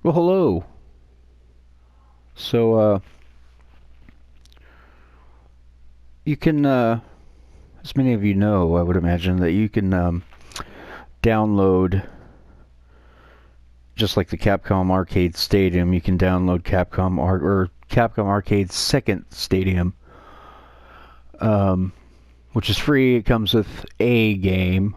Well, hello. So, you can, as many of you know, I would imagine that you can download, just like the Capcom Arcade Stadium, you can download Capcom Arcade's second stadium, which is free. It comes with a game.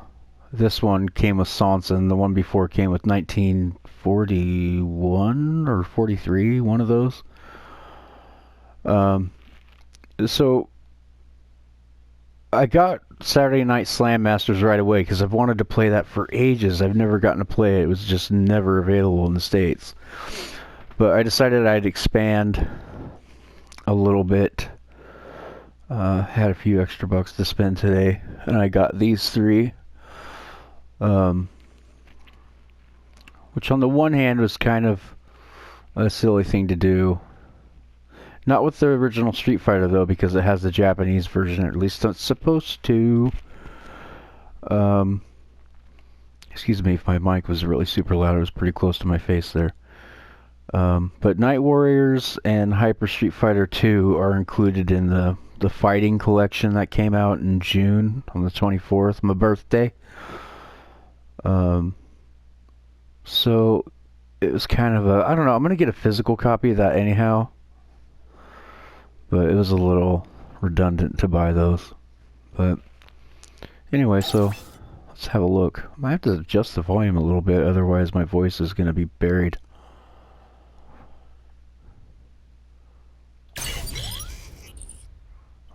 This one came with Sonson. The one before came with 1941 or 43, one of those. So I got Saturday Night Slam Masters right away because I've wanted to play that for ages. I've never gotten to play it. It was just never available in the States. But I decided I'd expand a little bit. Had a few extra bucks to spend today, and I got these three. Which on the one hand was kind of a silly thing to do. Not with the original Street Fighter, though, because it has the Japanese version, or at least it's supposed to. Excuse me if my mic was really super loud. It was pretty close to my face there. But Night Warriors and Hyper Street Fighter 2 are included in the fighting collection that came out in June on the 24th, my birthday. So it was kind of I don't know, I'm going to get a physical copy of that anyhow. But it was a little redundant to buy those. But anyway, so let's have a look. I might have to adjust the volume a little bit, otherwise my voice is going to be buried.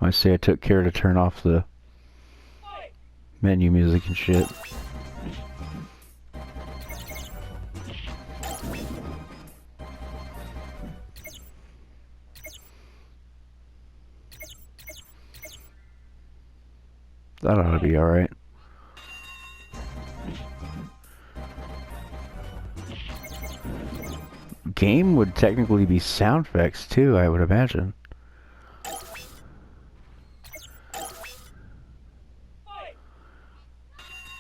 I say I took care to turn off the menu music and shit. That ought to be alright. Game would technically be sound effects too, I would imagine.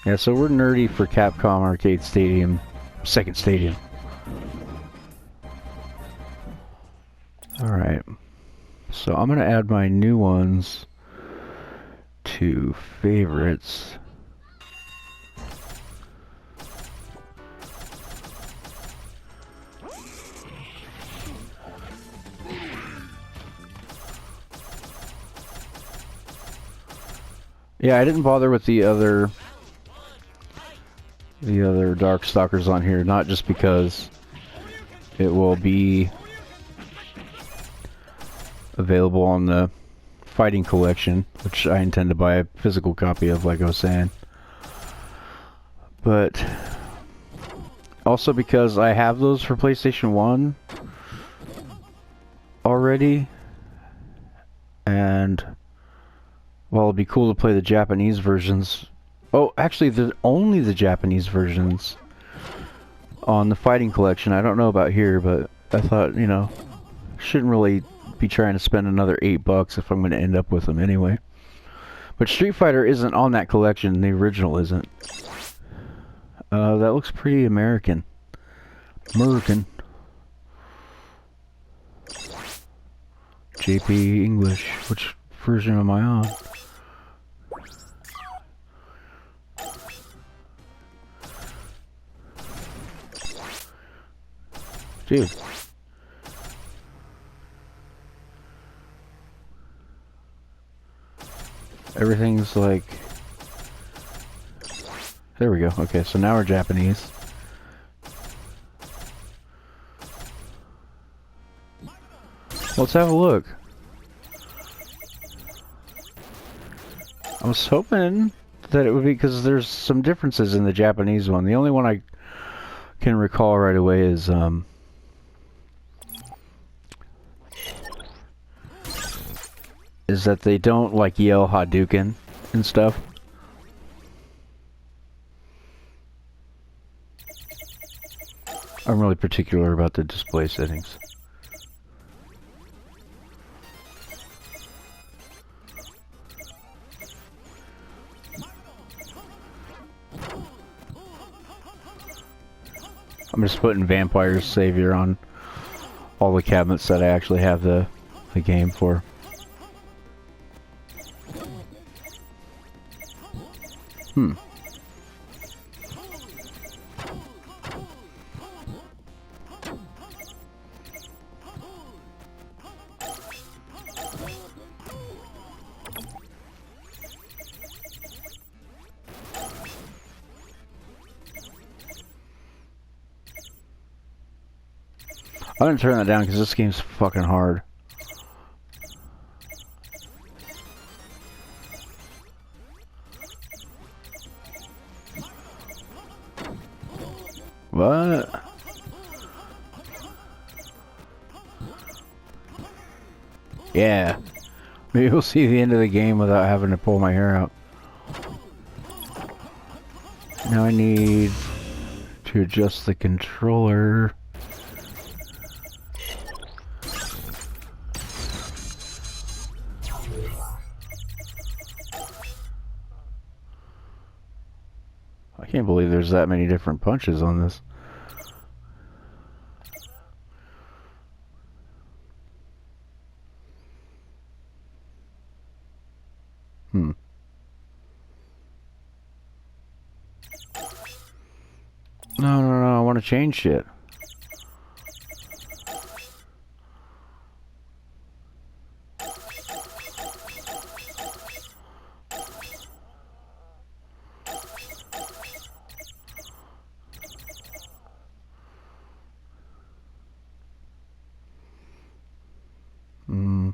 Yeah, so we're nerdy for Capcom Arcade Stadium, second stadium. Alright. So I'm going to add my new ones to favorites. Yeah, I didn't bother with the other Darkstalkers on here, not just because it will be available on the fighting collection, which I intend to buy a physical copy of, like I was saying, but also because I have those for PlayStation 1 already, and well, it'd be cool to play the Japanese versions. Oh, actually, there's only the Japanese versions on the fighting collection. I don't know about here, but I thought, you know, shouldn't really be trying to spend another $8 if I'm going to end up with them anyway. But Street Fighter isn't on that collection. The original isn't. That looks pretty American. JP English. Which version am I on? Dude. Everything's like... There we go. Okay, so now we're Japanese. Let's have a look. I was hoping that it would be, because there's some differences in the Japanese one. The only one I can recall right away is that they don't like yell Hadouken and stuff. I'm really particular about the display settings. I'm just putting Vampire Savior on all the cabinets that I actually have the game for. Hmm. I'm gonna turn that down because this game's fucking hard. What? Yeah. Maybe we'll see the end of the game without having to pull my hair out. Now I need to adjust the controller. I can't believe there's that many different punches on this. Hmm. No, I want to change shit. Hmm.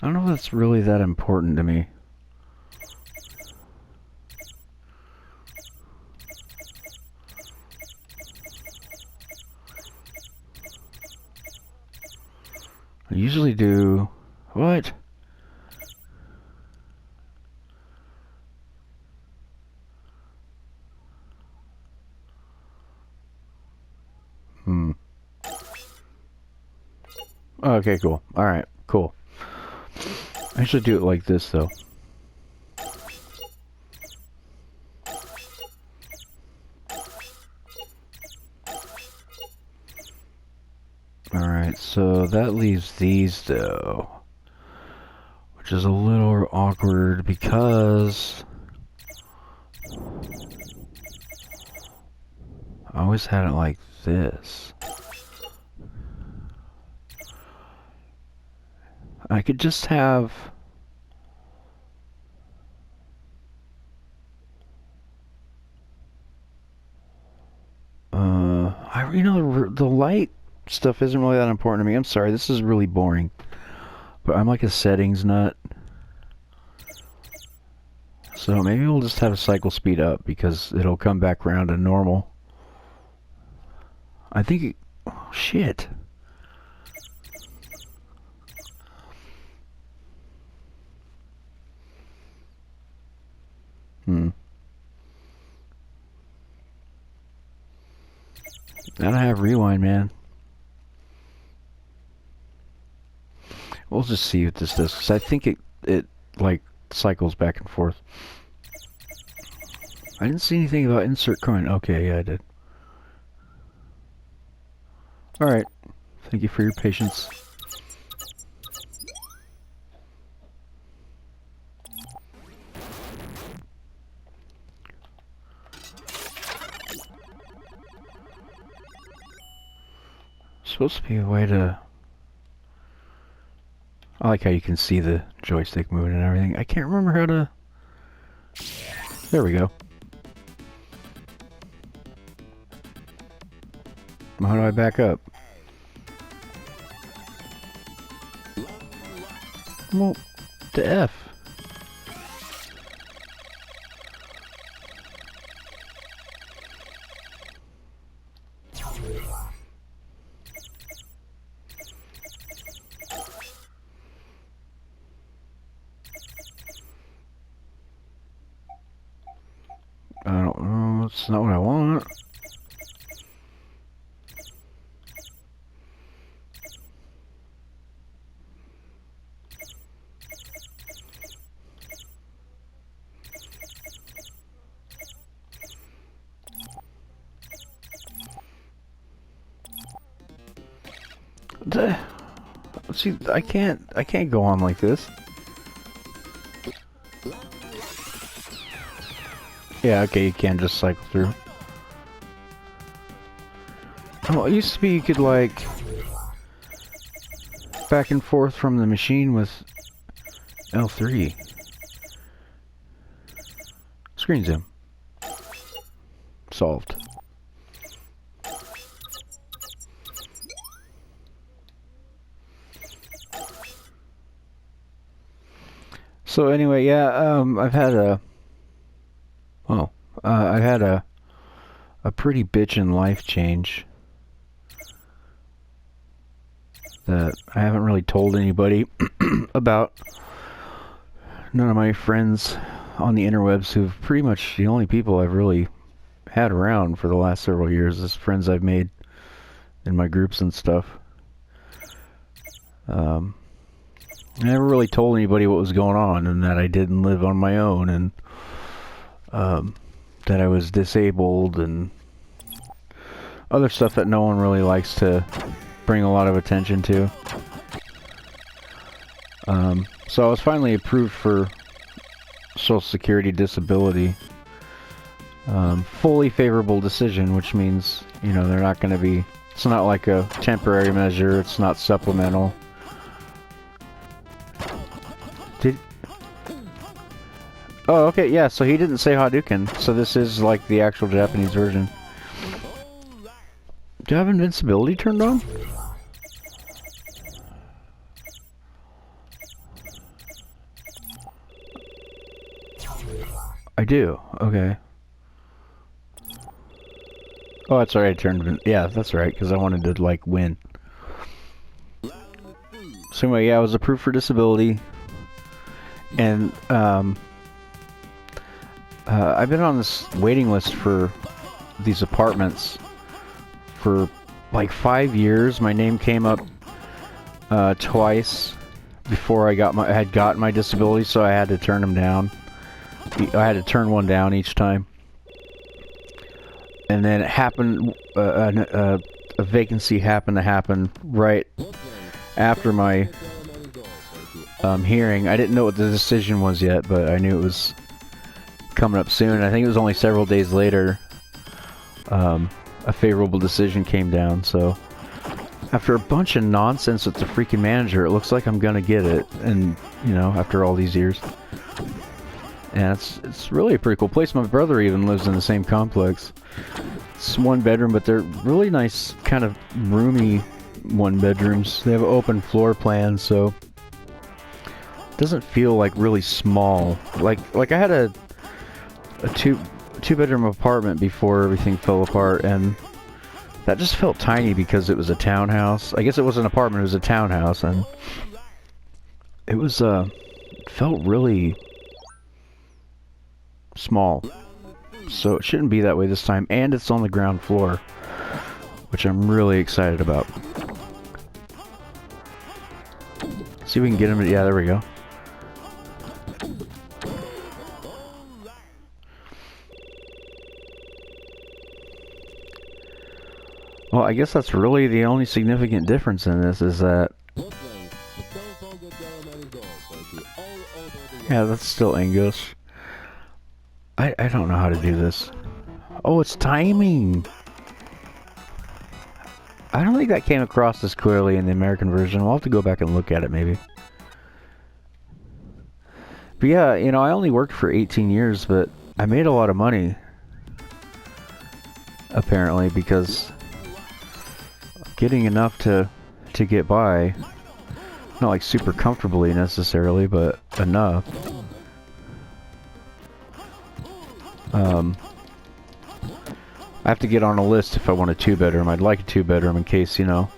I don't know if that's really that important to me. I usually do... What? Hmm. Okay, cool. Alright, cool. I should do it like this, though. Alright, so that leaves these, though. Which is a little awkward because... I always had it like this. I could just have... you know, the light stuff isn't really that important to me. I'm sorry, this is really boring. But I'm like a settings nut. So maybe we'll just have a cycle speed up because it'll come back around to normal. I think... Oh, shit. Hmm. I don't have rewind, man. We'll just see what this does, because I think it like cycles back and forth. I didn't see anything about insert coin. Okay, yeah, I did. Alright. Thank you for your patience. Supposed to be a way to... I like how you can see the joystick moving and everything. I can't remember how to... There we go. How do I back up? Well, the F. I don't know, it's not what I want. See, I can't go on like this. Yeah, okay, you can just cycle through. Oh, it used to be you could, like, back and forth from the machine with L3. Screen zoom. Solved. So anyway, yeah, I've had a... Oh, I've had a pretty bitchin' life change that I haven't really told anybody about. None of my friends on the interwebs, who've pretty much the only people I've really had around for the last several years, is friends I've made in my groups and stuff. I never really told anybody what was going on, and that I didn't live on my own, and that I was disabled, and other stuff that no one really likes to bring a lot of attention to. So I was finally approved for Social Security disability. Fully favorable decision, which means, you know, they're not going to be... It's not like a temporary measure, it's not supplemental. Oh, okay, yeah, so he didn't say Hadouken, so this is like the actual Japanese version. Do you have invincibility turned on? I do, okay. Oh, that's right, I turned... Yeah, that's right, because I wanted to, like, win. So anyway, yeah, I was approved for disability. And, I've been on this waiting list for these apartments for like 5 years. My name came up twice before I had gotten my disability, so I had to turn them down. I had to turn one down each time. And then it happened, a vacancy happened to happen right after my hearing. I didn't know what the decision was yet, but I knew it was coming up soon. I think it was only several days later a favorable decision came down. So after a bunch of nonsense with the freaking manager, it looks like I'm gonna get it, and you know, after all these years. And it's really a pretty cool place. My brother even lives in the same complex. It's one bedroom, but they're really nice, kind of roomy one bedrooms. They have an open floor plan, so it doesn't feel like really small. Like I had a two bedroom apartment before everything fell apart, and that just felt tiny because it was a townhouse. I guess it wasn't an apartment, it was a townhouse, and it was felt really small. So it shouldn't be that way this time, and it's on the ground floor, which I'm really excited about. See if we can get him. Yeah, there we go. Well, I guess that's really the only significant difference in this, is that... Yeah, that's still English. I don't know how to do this. Oh, it's timing! I don't think that came across as clearly in the American version. We'll have to go back and look at it, maybe. But yeah, you know, I only worked for 18 years, but I made a lot of money. Apparently, because... getting enough to get by. Not like super comfortably necessarily, but enough. I have to get on a list if I want a 2-bedroom. I'd like a 2-bedroom in case, you know,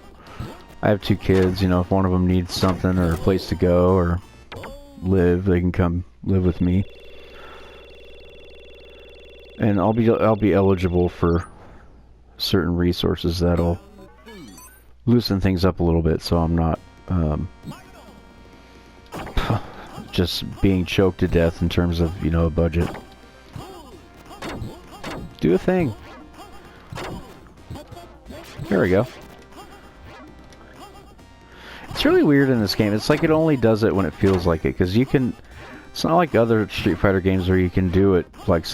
I have 2 kids, you know, if one of them needs something or a place to go or live, they can come live with me. And I'll be eligible for certain resources that'll loosen things up a little bit, so I'm not just being choked to death in terms of, you know, a budget. Do a thing. There we go. It's really weird in this game. It's like it only does it when it feels like it, because you can... It's not like other Street Fighter games where you can do it like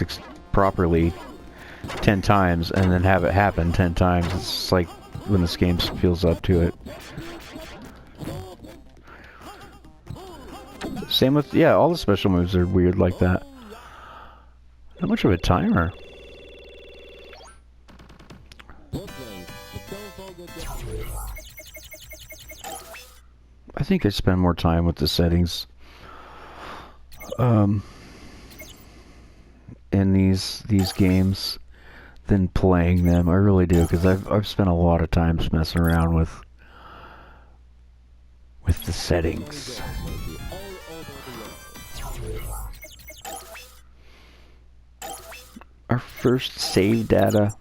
properly 10 times and then have it happen 10 times. It's like when this game feels up to it. Same with, yeah, all the special moves are weird like that. Not much of a timer. I think I spend more time with the settings in these games than playing them. I really do, because I've spent a lot of time messing around with the settings. Our first save data.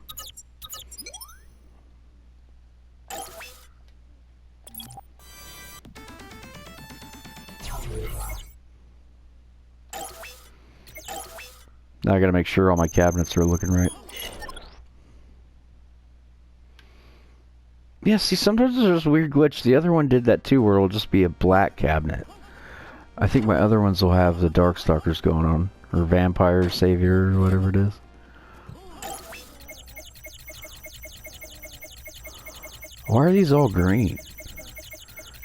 Now I gotta make sure all my cabinets are looking right. Yeah, see, sometimes there's a weird glitch. The other one did that too, where it'll just be a black cabinet. I think my other ones will have the Darkstalkers going on, or Vampire Savior, or whatever it is. Why are these all green?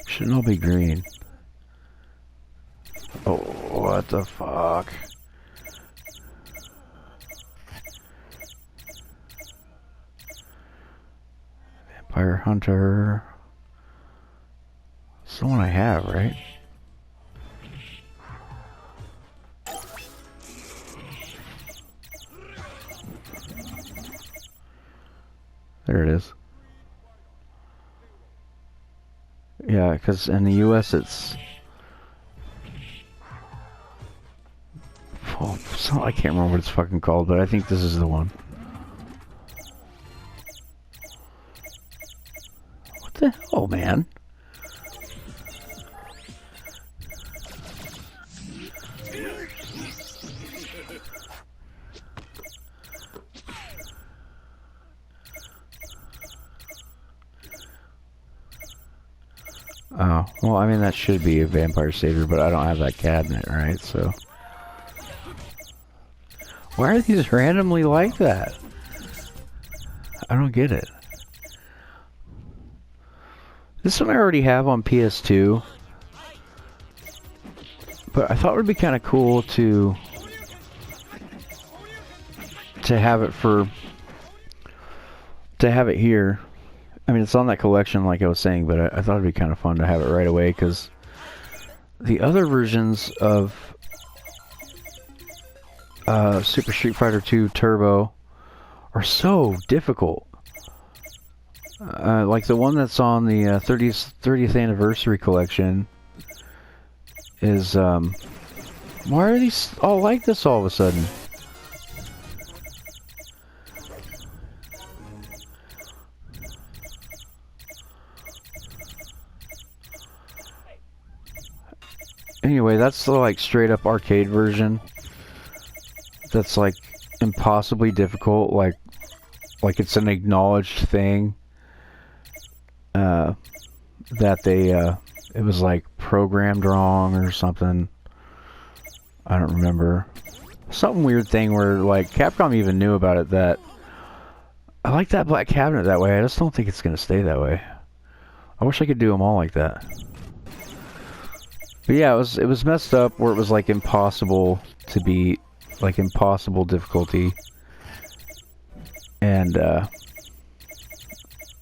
Shouldn't all be green. Oh, what the fuck? Vampire Hunter. It's the one I have, right? There it is. Yeah, because in the US it's... Oh, I can't remember what it's fucking called, but I think this is the one. What the hell, man? Oh, well, I mean, that should be a Vampire Savior, but I don't have that cabinet, right? So... Why are these randomly like that? I don't get it. This one I already have on PS2. But I thought it would be kind of cool to have it here. I mean, it's on that collection, like I was saying, but I thought it'd be kind of fun to have it right away, because the other versions of Super Street Fighter 2 Turbo are so difficult. Like the one that's on the 30th anniversary collection is, why are these all like this all of a sudden? Anyway, that's the like straight up arcade version. That's like impossibly difficult, like it's an acknowledged thing. That they it was like programmed wrong or something. I don't remember. Some weird thing where like Capcom even knew about it, that I like that black cabinet that way. I just don't think it's gonna stay that way. I wish I could do them all like that. But yeah, it was messed up where it was like impossible to beat, like impossible difficulty. And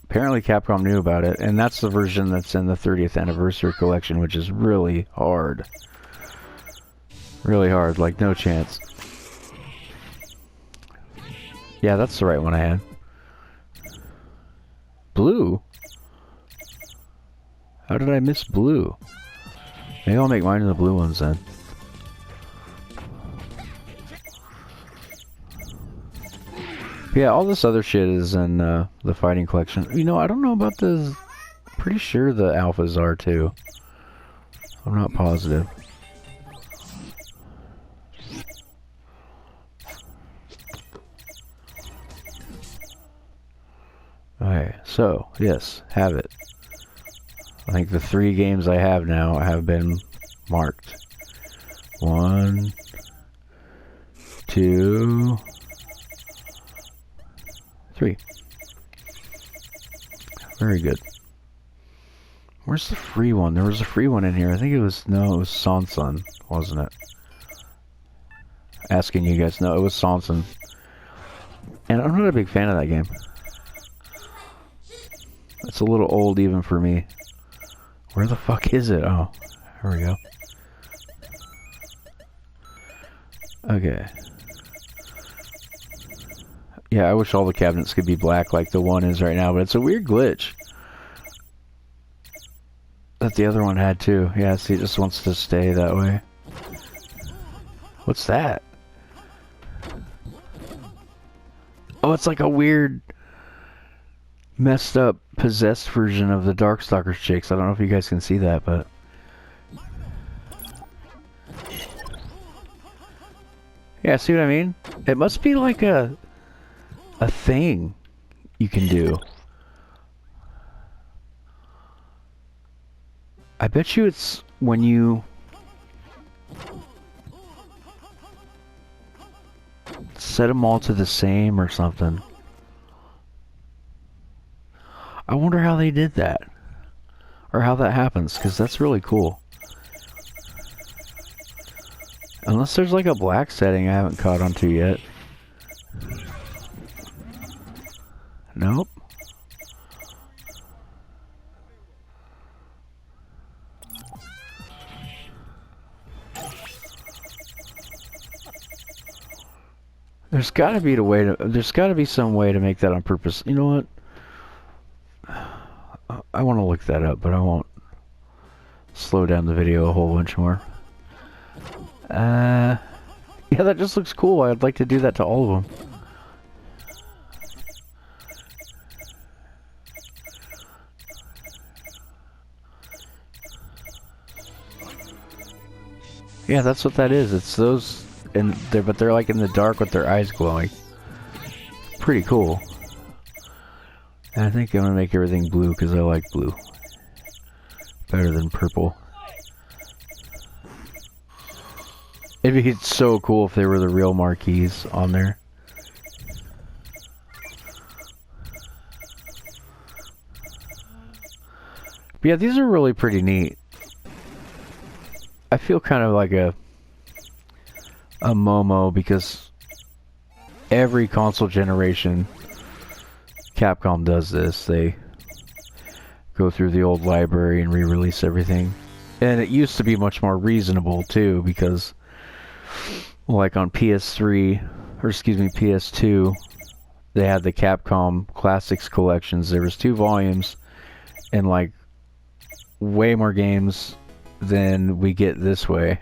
apparently Capcom knew about it, and that's the version that's in the 30th anniversary collection, which is really hard. Really hard, like no chance. Yeah, that's the right one I had. Blue? How did I miss blue? Maybe I'll make mine in the blue ones then. Yeah, all this other shit is in the fighting collection. You know, I don't know about the... Pretty sure the alphas are too. I'm not positive. Okay, so, yes, have it. I think the 3 games I have now have been marked. 1, 2, 3. Very good. Where's the free one? There was a free one in here. I think it was... No, it was Sansan, wasn't it? Asking you guys. No, it was Sansan. And I'm not a big fan of that game. It's a little old even for me. Where the fuck is it? Oh, here we go. Okay. Yeah, I wish all the cabinets could be black like the one is right now, but it's a weird glitch. That the other one had too. Yeah, see, it just wants to stay that way. What's that? Oh, it's like a weird, messed up, possessed version of the Darkstalkers chicks. I don't know if you guys can see that, but... Yeah, see what I mean? It must be like a thing you can do. I bet you it's when you set them all to the same or something. I wonder how they did that. Or how that happens, because that's really cool. Unless there's like a black setting I haven't caught onto yet. Nope. There's gotta be there's gotta be some way to make that on purpose. You know what? I want to look that up, but I won't slow down the video a whole bunch more. Yeah, that just looks cool. I'd like to do that to all of them. Yeah, that's what that is. It's those, but they're like in the dark with their eyes glowing. Pretty cool. And I think I'm gonna make everything blue because I like blue better than purple. It'd be so cool if they were the real marquees on there. But yeah, these are really pretty neat. I feel kind of like a Momo because every console generation Capcom does this. They go through the old library and re-release everything. And it used to be much more reasonable too because like on PS3, or excuse me, PS2, they had the Capcom Classics collections. There was 2 volumes and like way more games than we get this way.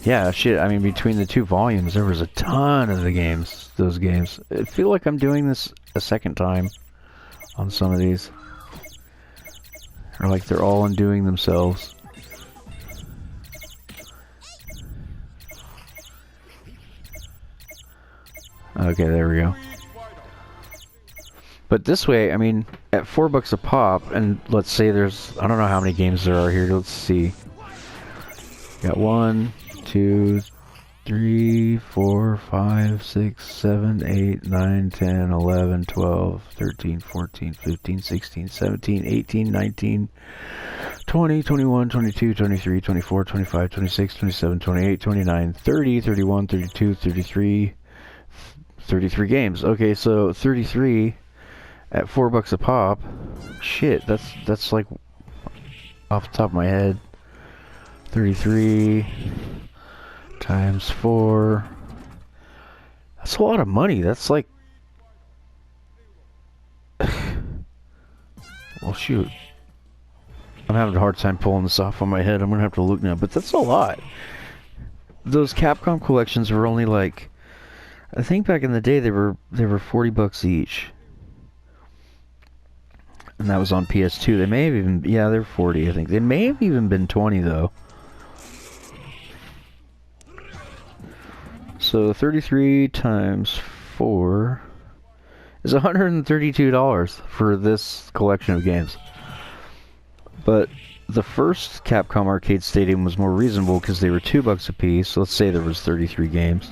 Yeah, shit, I mean, between the 2 volumes, there was a ton of the games, those games. I feel like I'm doing this a second time on some of these. Or like they're all undoing themselves. Okay, there we go. But this way, I mean, at $4 a pop, and let's say there's, I don't know how many games there are here, let's see. Got 1, 2, 3, 4, 5, 6, 7, 8, 9, 10, 11, 12, 13, 14, 15, 16, 17, 18, 19, 20, 21, 22, 23, 24, 25, 26, 27, 28, 29, 30, 31, 32, 33, 33 games. Okay, so 33 at $4 a pop. Shit, that's like off the top of my head. 33 times 4. That's a lot of money. That's like... Well, shoot. I'm having a hard time pulling this off on my head. I'm gonna have to look now, but that's a lot. Those Capcom collections were only like... I think back in the day they were $40 each. And that was on PS2. They may have even... Yeah, they're 40, I think. They may have even been 20, though. So 33 times 4 is $132 for this collection of games. But the first Capcom Arcade Stadium was more reasonable because they were $2 a piece. So let's say there was 33 games.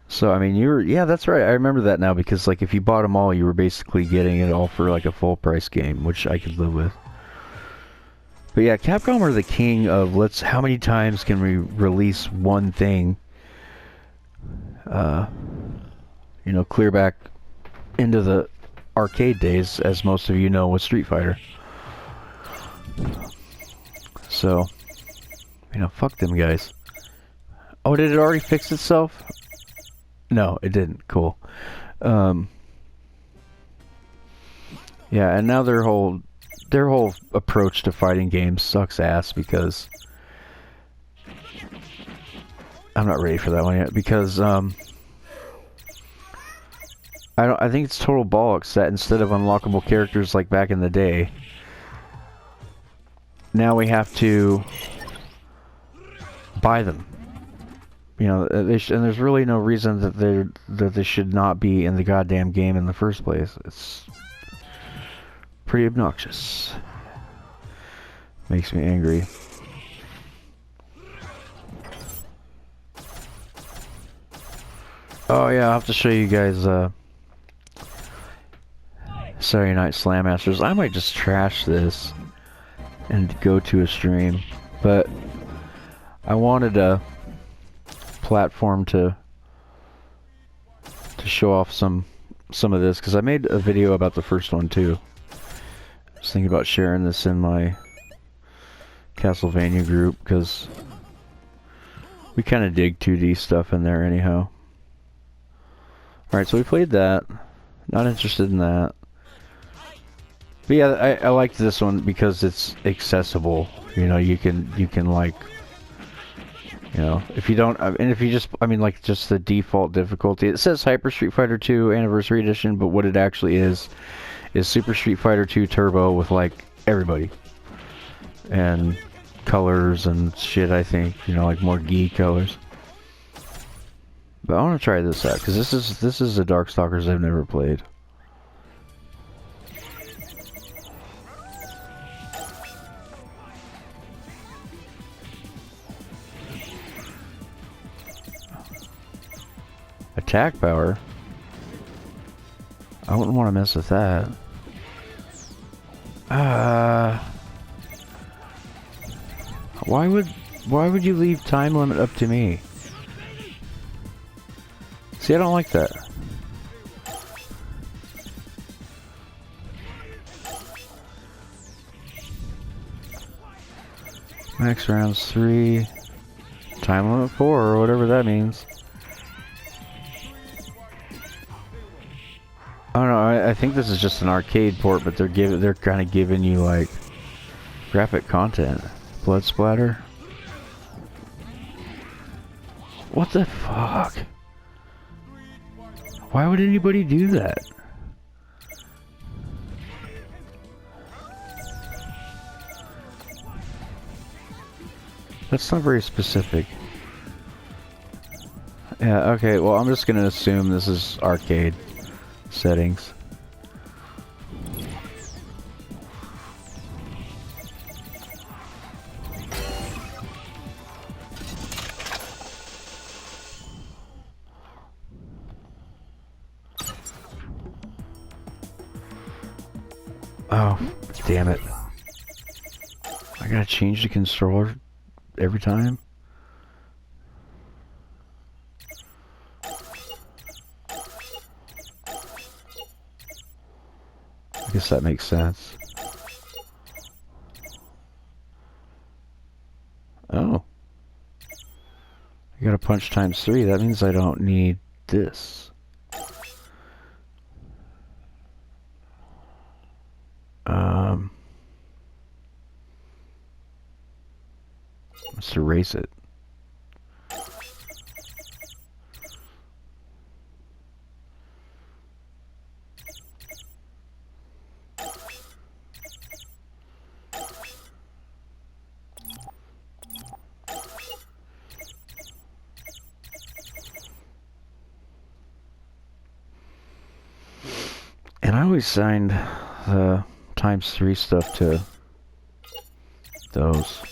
So I mean, yeah, that's right. I remember that now because like if you bought them all, you were basically getting it all for like a full price game, which I could live with. But yeah, Capcom are the king of how many times can we release one thing? You know, clear back into the arcade days, as most of you know with Street Fighter. So, you know, fuck them guys. Oh, did it already fix itself? No, it didn't. Cool. Yeah, and now their whole approach to fighting games sucks ass because I'm not ready for that one yet because I think it's total bollocks that instead of unlockable characters like back in the day, now we have to buy them. You know, and there's really no reason that they should not be in the goddamn game in the first place. It's pretty obnoxious. Makes me angry. Oh yeah, I'll have to show you guys Saturday Night Slam Masters. I might just trash this and go to a stream, but I wanted a platform to show off some of this because I made a video about the first one too. I was thinking about sharing this in my Castlevania group because we kind of dig 2D stuff in there anyhow. Alright, so we played that. Not interested in that. But yeah, I liked this one because it's accessible. You know, you can like, you know, if you don't, and if you just, I mean, like, just the default difficulty. It says Hyper Street Fighter 2 Anniversary Edition, but what it actually is Super Street Fighter 2 Turbo with, like, everybody. And colors and shit, I think. You know, like, more geek colors. But I want to try this out, because this is a Darkstalkers I've never played. Attack power? I wouldn't want to mess with that. Why would you leave time limit up to me? See, I don't like that. Max rounds 3. Time limit 4, or whatever that means. I don't know, I think this is just an arcade port, but they're kind of giving you, like, graphic content. Blood splatter? What the fuck? Why would anybody do that? That's not very specific. Yeah, okay, well, I'm just gonna assume this is arcade settings. Oh, damn it. I gotta change the controller every time? I guess that makes sense. Oh. I gotta punch times 3. That means I don't need this. Let's erase it. And I always signed the ×3 stuff to those.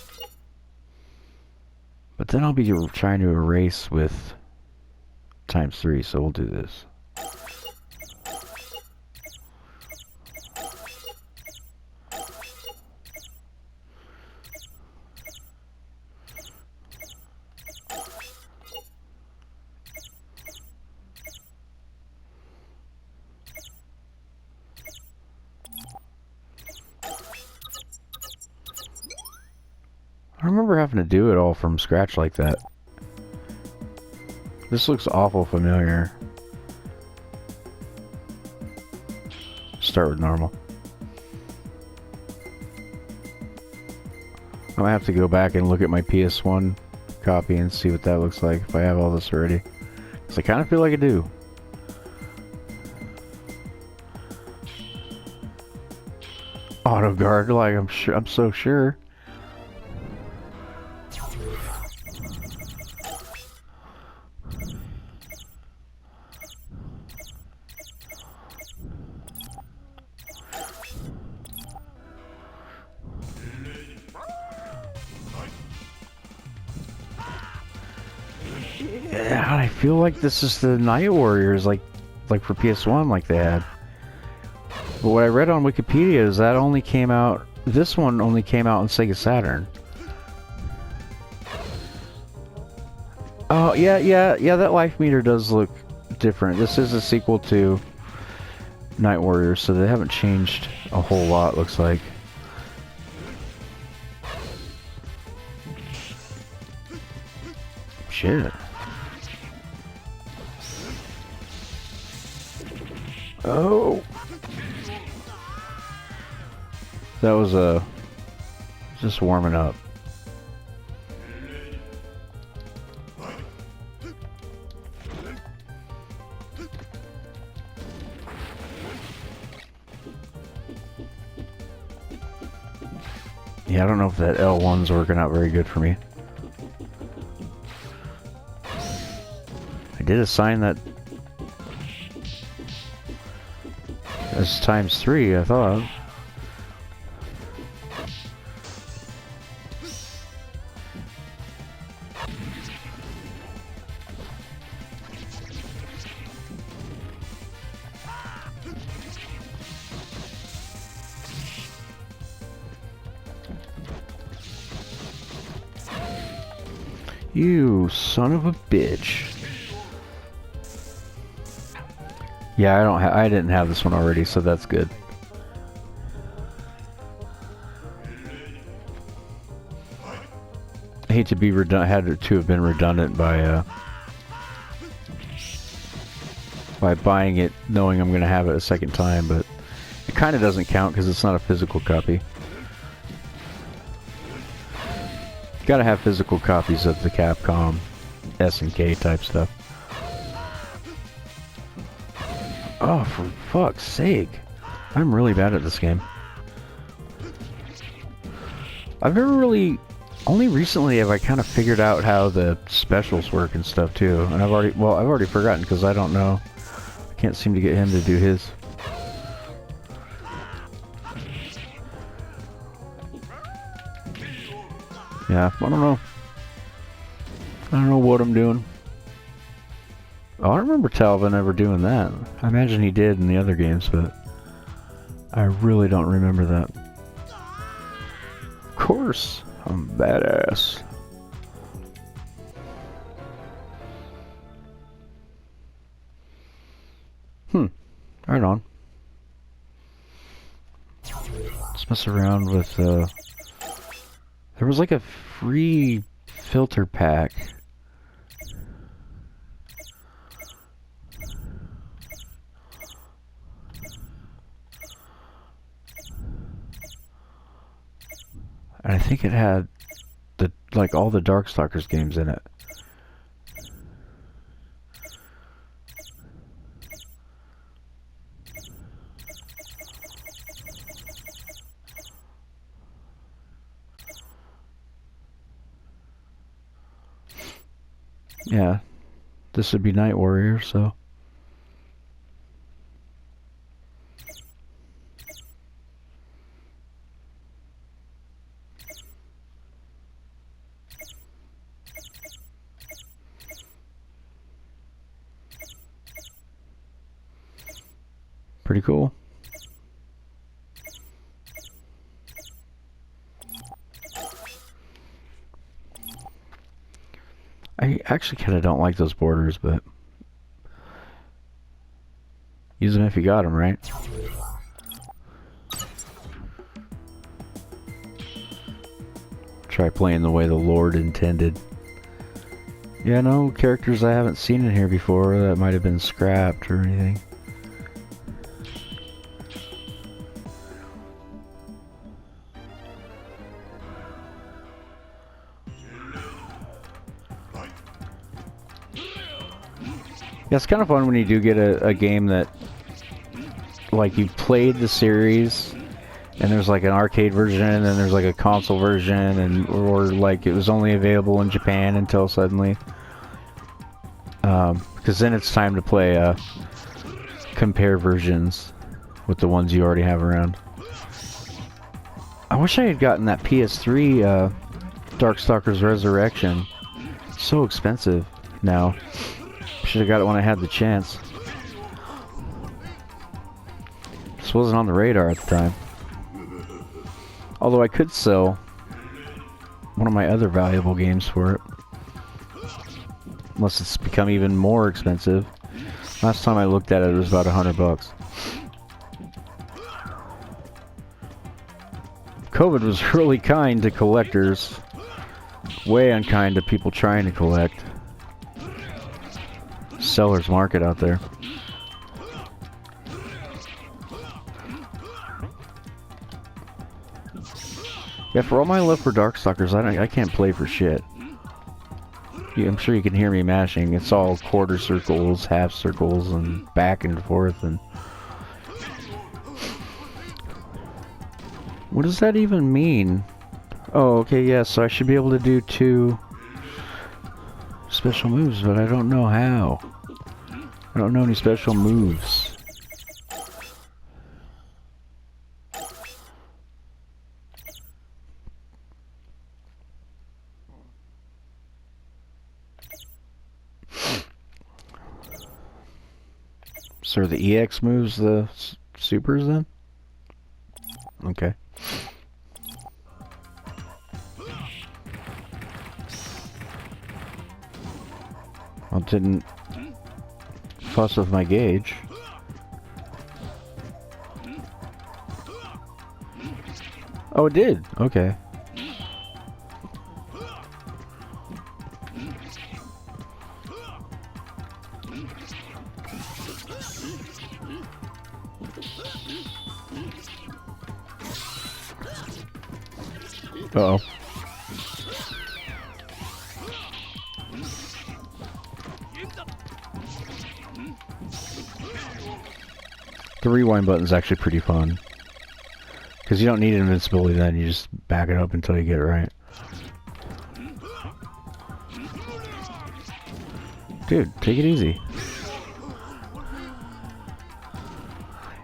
But then I'll be trying to erase with ×3, so we'll do this. I remember having to do it all from scratch like that. This looks awful familiar. Start with normal. I'm gonna have to go back and look at my PS1 copy and see what that looks like if I have all this already. Because I kind of feel like I do. Auto guard, like I'm so sure. Yeah, I feel like this is the Night Warriors, like for PS1, like they had. But what I read on Wikipedia is that only came out. This one only came out on Sega Saturn. Oh yeah. That life meter does look different. This is a sequel to Night Warriors, so they haven't changed a whole lot. Looks like. Shit. Oh. That was just warming up. Yeah, I don't know if that L1's working out very good for me. I did assign that as ×3, I thought. You son of a bitch. Yeah, I didn't have this one already, so that's good. I hate to be redundant. Had to have been redundant by buying it, knowing I'm gonna have it a second time, but it kind of doesn't count because it's not a physical copy. You gotta have physical copies of the Capcom SNK type stuff. Oh, for fuck's sake. I'm really bad at this game. I've never really... Only recently have I kind of figured out how the specials work and stuff too. And I've already forgotten because I don't know. I can't seem to get him to do his. Yeah, I don't know. I don't know what I'm doing. Oh, I remember Talvin ever doing that. I imagine he did in the other games, but I really don't remember that. Of course, I'm badass. Right on. Let's mess around with, there was like a free filter pack. And I think it had like all the Darkstalkers games in it. Yeah, this would be Night Warrior, so. Pretty cool. I actually kind of don't like those borders, but use them if you got them, right? Try playing the way the Lord intended. Yeah, no characters I haven't seen in here before that might have been scrapped or anything. Yeah, it's kind of fun when you do get a game that, like, you've played the series, and there's like an arcade version, and then there's like a console version, and or like it was only available in Japan until suddenly. Because then it's time to play compare versions with the ones you already have around. I wish I had gotten that PS3 Darkstalkers Resurrection. It's so expensive now. Should have got it when I had the chance. This wasn't on the radar at the time. Although I could sell one of my other valuable games for it. Unless it's become even more expensive. Last time I looked at it, it was about $100. COVID was really kind to collectors. Way unkind to people trying to collect. Seller's market out there. Yeah, for all my love for Darkstalkers, I can't play for shit. Yeah, I'm sure you can hear me mashing. It's all quarter circles, half circles, and back and forth. And what does that even mean? Oh, okay, yeah. So I should be able to do 2 special moves, but I don't know how. I don't know any special moves. So are the EX moves the supers then? Okay. Well, didn't fuss with my gauge. Oh, it did. Okay. Uh-oh. The rewind button's actually pretty fun. Because you don't need invincibility then, you just back it up until you get it right. Dude, take it easy.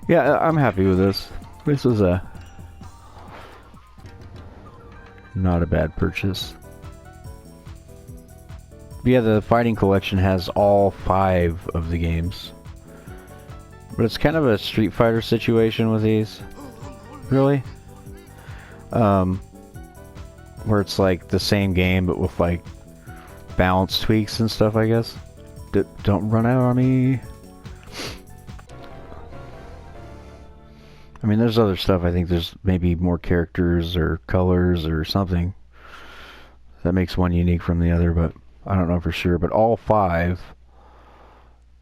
Yeah, I'm happy with this. This was not a bad purchase. But yeah, the fighting collection has all 5 of the games. But it's kind of a Street Fighter situation with these. Really? Where it's like the same game but with like balance tweaks and stuff, I guess. Don't run out on me. I mean, there's other stuff. I think there's maybe more characters or colors or something that makes one unique from the other, but I don't know for sure. But all 5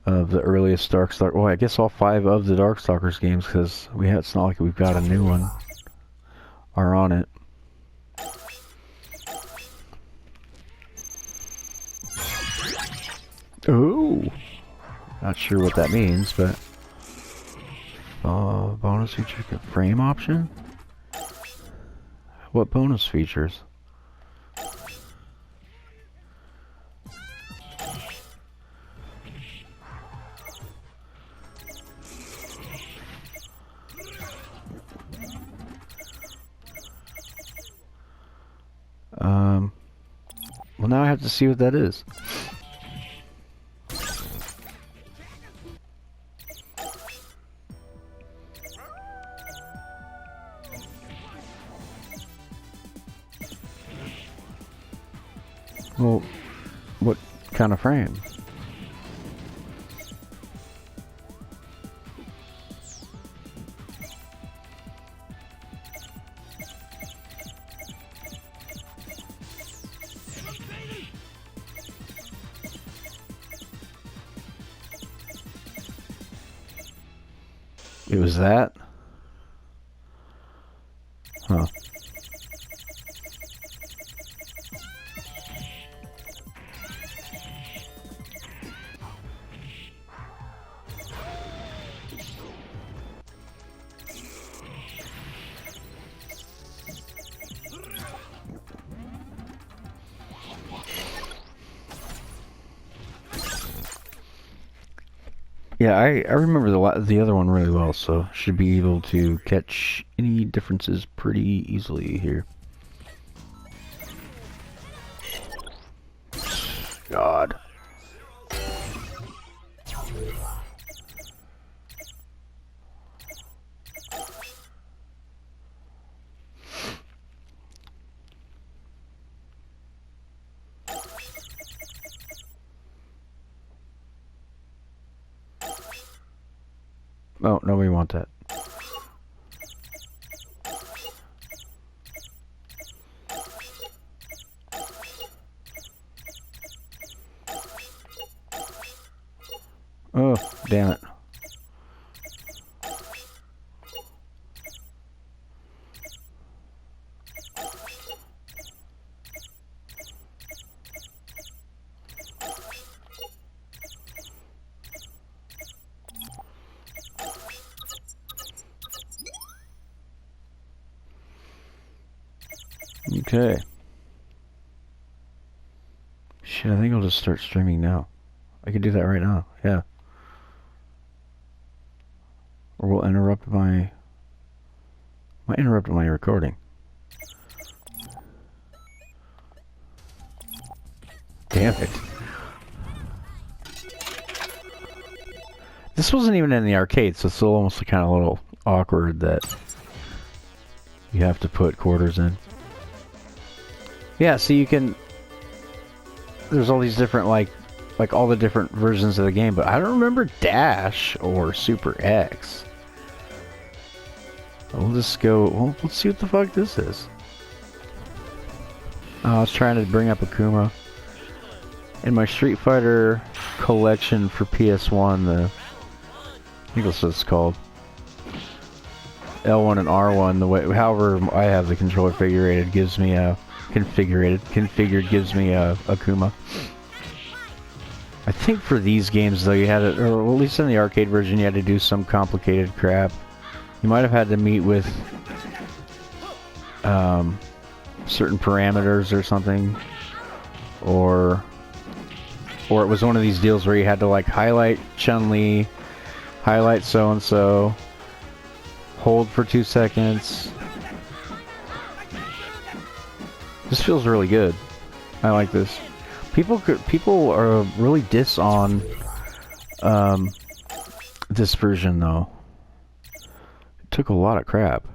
of the earliest Darkstalkers, well, I guess all 5 of the Darkstalkers games, because it's not like we've got a new one, are on it. Ooh! Not sure what that means, but... bonus feature, frame option? What bonus features? Well, now I have to see what that is. What kind of frames? It was that? Huh. Yeah, I remember the other one really well, so should be able to catch any differences pretty easily here. God. Oh, no, we want that. Oh, damn it. Okay. Shit, I think I'll just start streaming now. I could do that right now, yeah. Or we'll interrupt my... Might interrupt my recording. Damn it. This wasn't even in the arcade, so it's still almost kind of a little awkward that you have to put quarters in. Yeah, so you can... There's all these different, like all the different versions of the game, but I don't remember Dash or Super X. We'll just go... Well, let's see what the fuck this is. I was trying to bring up Akuma. In my Street Fighter collection for PS1, I think that's what it's called. L1 and R1, the way, however I have the controller configured gives me a configured gives me a Akuma. I think for these games though you had to, or at least in the arcade version, you had to do some complicated crap. You might have had to meet with certain parameters or something, or it was one of these deals where you had to like highlight Chun-Li, highlight so-and-so, hold for 2 seconds. This feels really good. I like this. People are really diss on this version though. It took a lot of crap.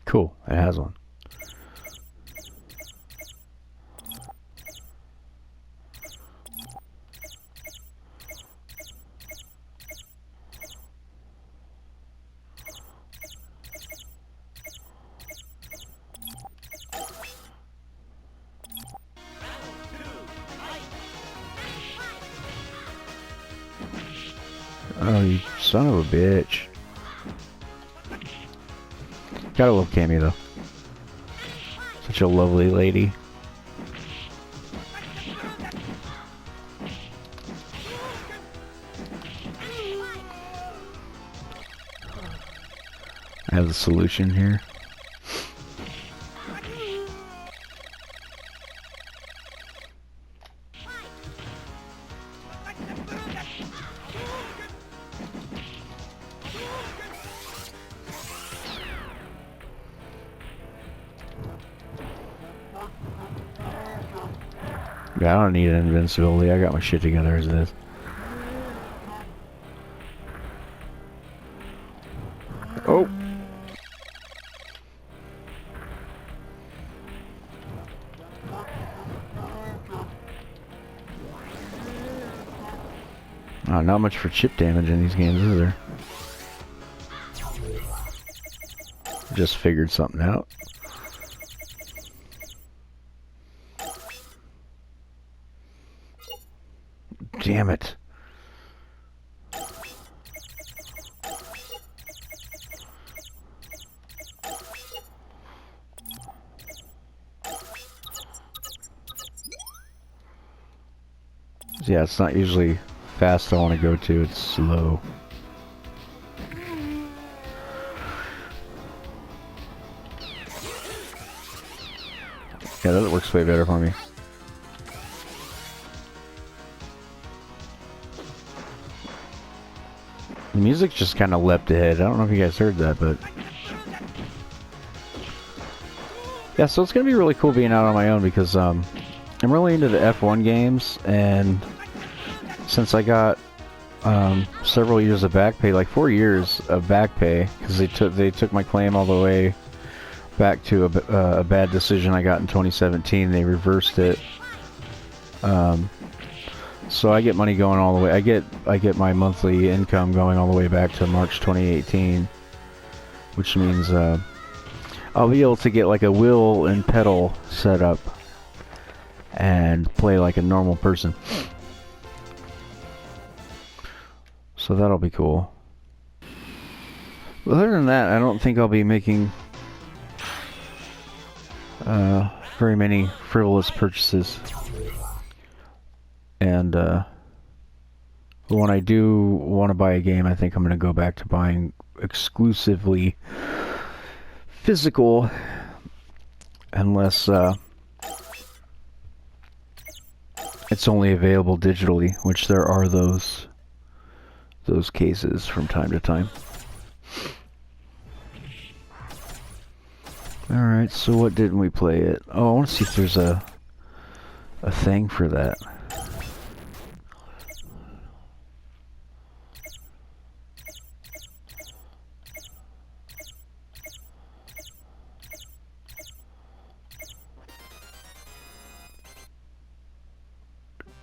Cool, it has one. Oh, you son of a bitch. Gotta love Cammy though. Such a lovely lady. I have the solution here. Yeah, I don't need an invincibility. I got my shit together as it is. Oh! Oh, not much for chip damage in these games, is there? Just figured something out. Damn it. Yeah, it's not usually fast I want to go to, it's slow. Yeah, that works way better for me. The music just kind of leapt ahead. I don't know if you guys heard that, but... Yeah, so it's going to be really cool being out on my own because I'm really into the F1 games, and since I got several years of back pay, like 4 years of back pay, because they took my claim all the way back to a bad decision I got in 2017. They reversed it. So I get money going all the way. I get my monthly income going all the way back to March 2018, which means I'll be able to get like a wheel and pedal set up and play like a normal person. So that'll be cool. But other than that, I don't think I'll be making very many frivolous purchases. And when I do want to buy a game, I think I'm going to go back to buying exclusively physical, unless it's only available digitally, which there are those cases from time to time. Alright, so what didn't we play it? Oh, I want to see if there's a thing for that.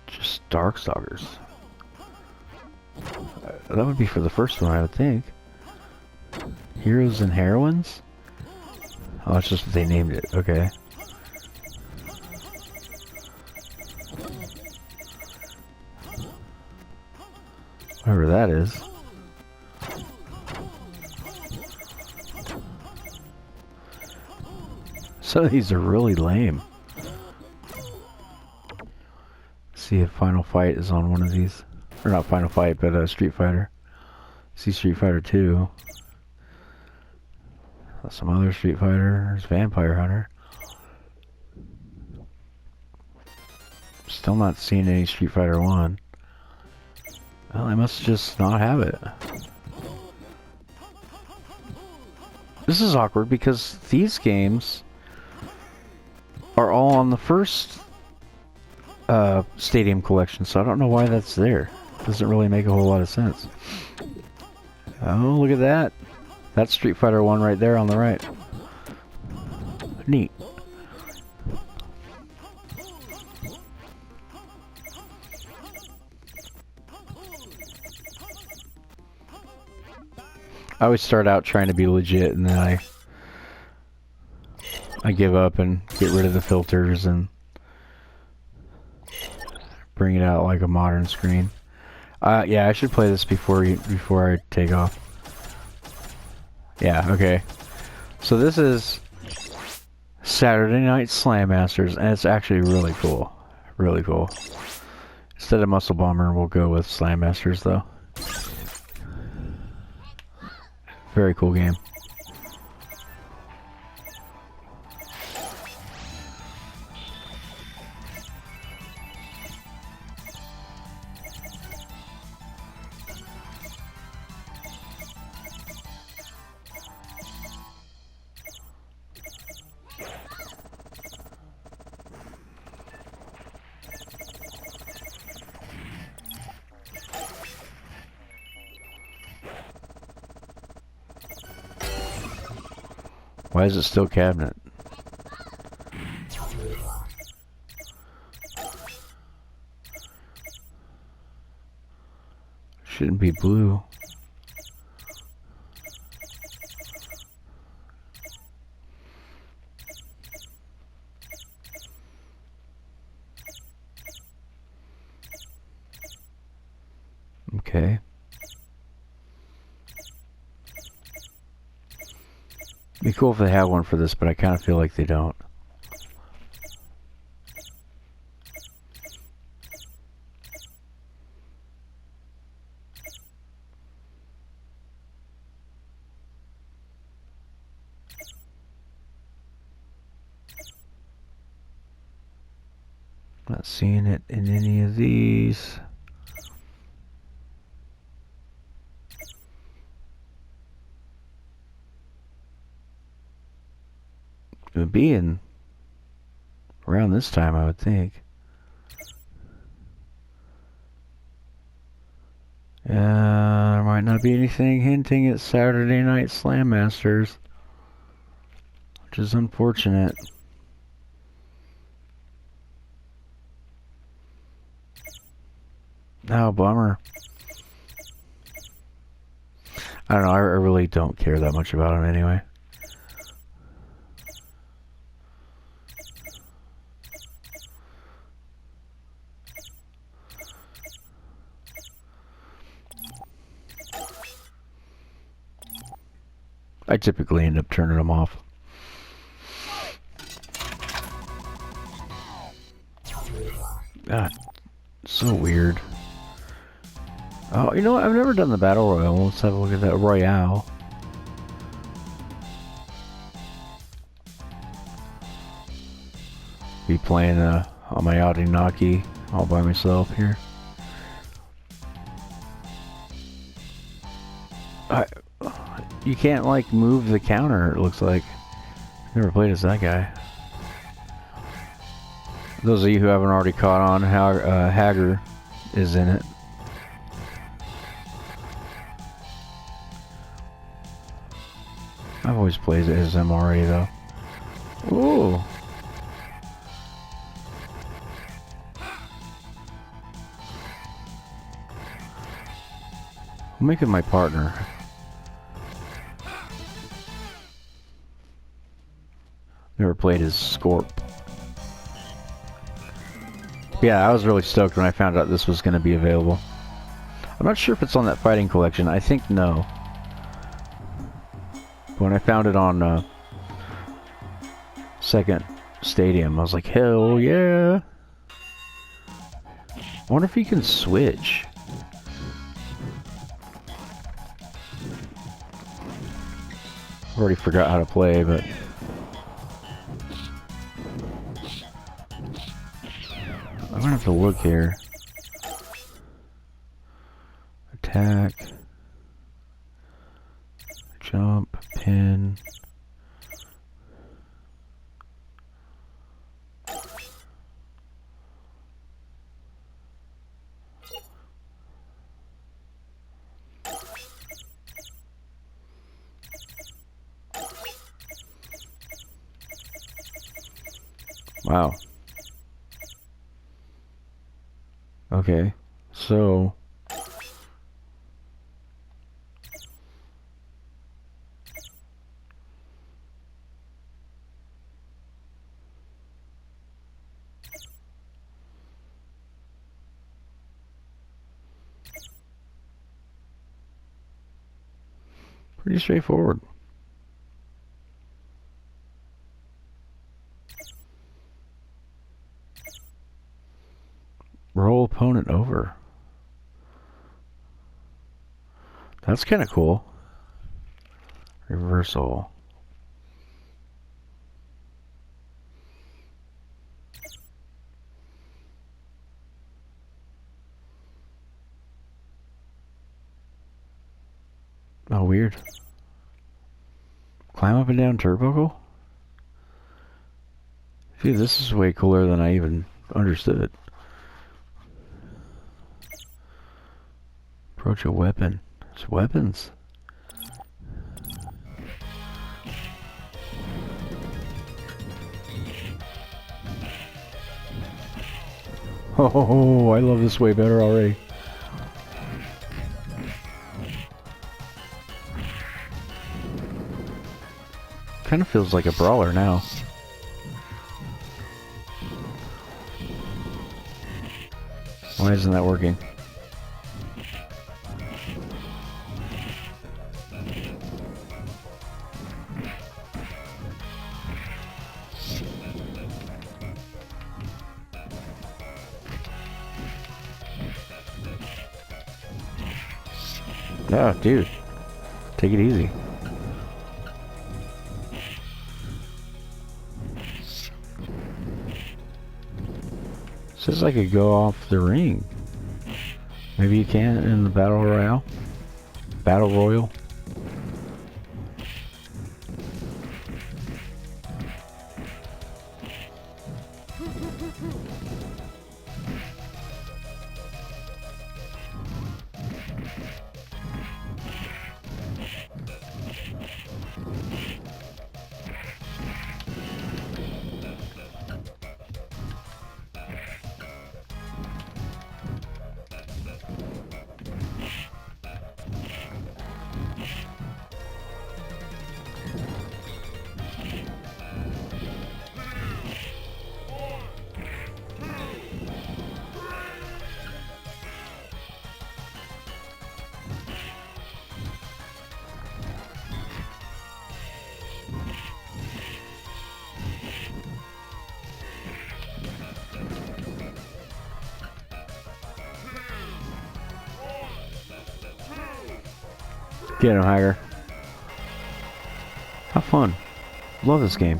Just Darkstalkers. That would be for the first one, I would think. Heroes and Heroines? Oh, it's just they named it. Okay. Whatever that is. Some of these are really lame. See if Final Fight is on one of these. Or not Final Fight, but Street Fighter. See Street Fighter 2. Some other Street Fighter. There's Vampire Hunter. Still not seeing any Street Fighter 1. Well, I must just not have it. This is awkward because these games are all on the first Stadium Collection, so I don't know why that's there. Doesn't really make a whole lot of sense. Oh, look at that. That's Street Fighter 1 right there on the right. Neat. I always start out trying to be legit, and then I give up and get rid of the filters and bring it out like a modern screen. Yeah, I should play this before I take off. Yeah, okay. So this is Saturday Night Slam Masters, and it's actually really cool. Really cool. Instead of Muscle Bomber, we'll go with Slam Masters, though. Very cool game. Why is it still cabinet? Shouldn't be blue. Okay. Be cool if they had one for this, but I kind of feel like they don't. Not seeing it in any of these. It would be in around this time, I would think. There might not be anything hinting at Saturday Night Slam Masters, which is unfortunate. Oh, bummer. I don't know, I really don't care that much about him anyway. I typically end up turning them off. God, so weird. Oh, you know what? I've never done the Battle Royale. Let's have a look at that Royale. Be playing on my Audinaki all by myself here. You can't like move the counter, it looks like. Never played as that guy. Those of you who haven't already caught on, how Hager is in it. I've always played as him already though. Ooh. I'll make it my partner. Never played as Scorp. Yeah, I was really stoked when I found out this was going to be available. I'm not sure if it's on that fighting collection. I think no. But when I found it on Second Stadium, I was like, hell yeah! I wonder if you can switch. I already forgot how to play, but... I'm gonna have to look here. Attack. Jump. Pin. Wow. Okay, so... Pretty straightforward. Roll opponent over. That's kind of cool. Reversal. Oh, weird. Climb up and down turbo? Dude, this is way cooler than I even understood. Approach a weapon. There's weapons. Oh, I love this way better already. Kind of feels like a brawler now. Why isn't that working? Oh, dude. Take it easy. Says I could go off the ring. Maybe you can in the Battle Royale? Battle Royal? Get him, Hager. Have fun. Love this game.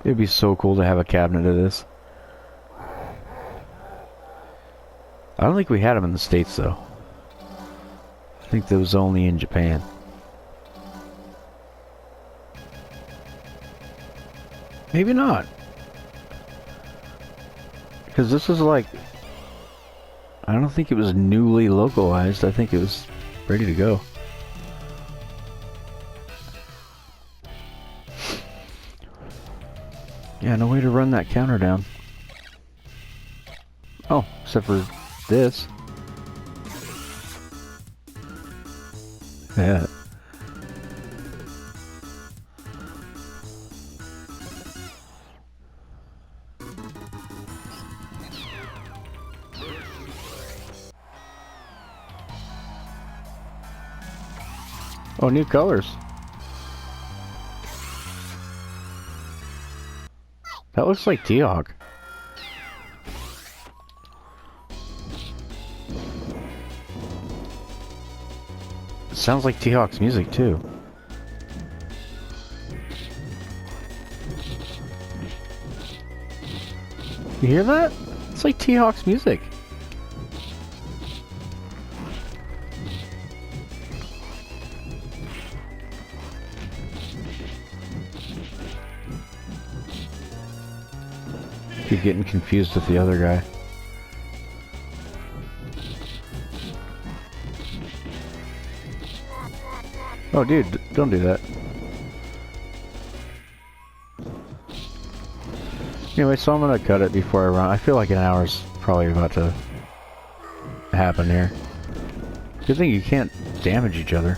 It'd be so cool to have a cabinet of this. I don't think we had them in the States, though. I think that was only in Japan. Maybe not. Because this is like... I don't think it was newly localized. I think it was ready to go. Yeah, no way to run that counter down. Oh, except for this. Yeah. Oh, new colors. That looks like T-Hawk. It sounds like T-Hawk's music too. You hear that? It's like T-Hawk's music. Keep getting confused with the other guy. Oh, dude, don't do that. Anyway, so I'm gonna cut it before I run. I feel like an hour's probably about to happen here. Good thing you can't damage each other.